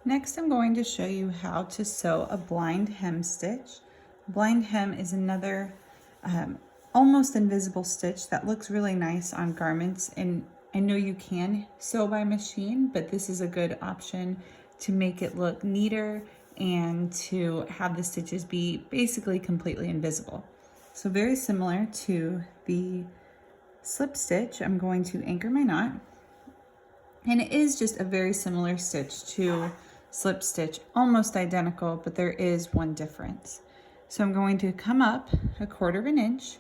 Next, I'm going to show you how to sew a blind hem stitch. Blind hem is another almost invisible stitch that looks really nice on garments, and I know you can sew by machine, but this is a good option to make it look neater and to have the stitches be basically completely invisible. So very similar to the slip stitch, I'm going to anchor my knot, and it is just a very similar stitch to slip stitch, almost identical, but there is one difference. So I'm going to come up 1/4 inch,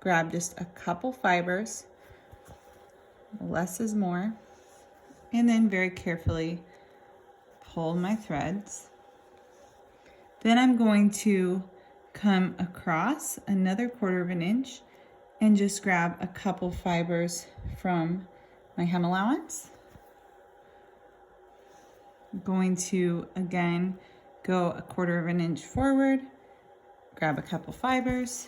grab just a couple fibers, less is more, and then very carefully pull my threads. Then I'm going to come across another 1/4 inch and just grab a couple fibers from my hem allowance. I'm going to again go 1/4 inch forward, grab a couple fibers,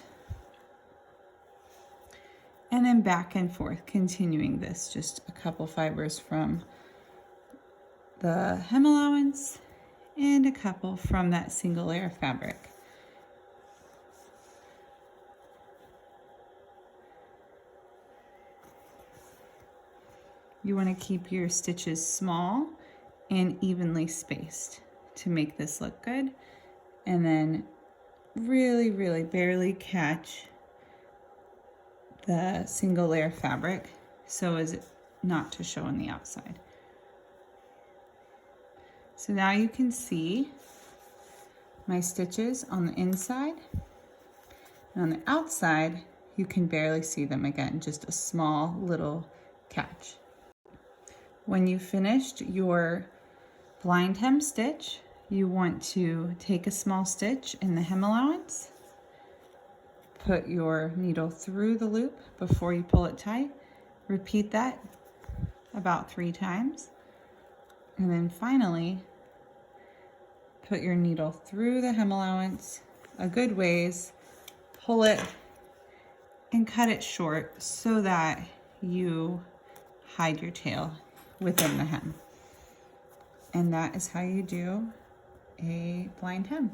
and then back and forth, continuing this, just a couple fibers from the hem allowance and a couple from that single layer fabric. You want to keep your stitches small and evenly spaced to make this look good, and then really barely catch the single layer fabric so as not to show on the outside. So now you can see my stitches on the inside, and on the outside you can barely see them, again, just a small little catch. When you finished your blind hem stitch, you want to take a small stitch in the hem allowance, put your needle through the loop before you pull it tight, repeat that about 3 times, and then finally put your needle through the hem allowance a good ways, pull it and cut it short so that you hide your tail within the hem. And that is how you do a blind hem.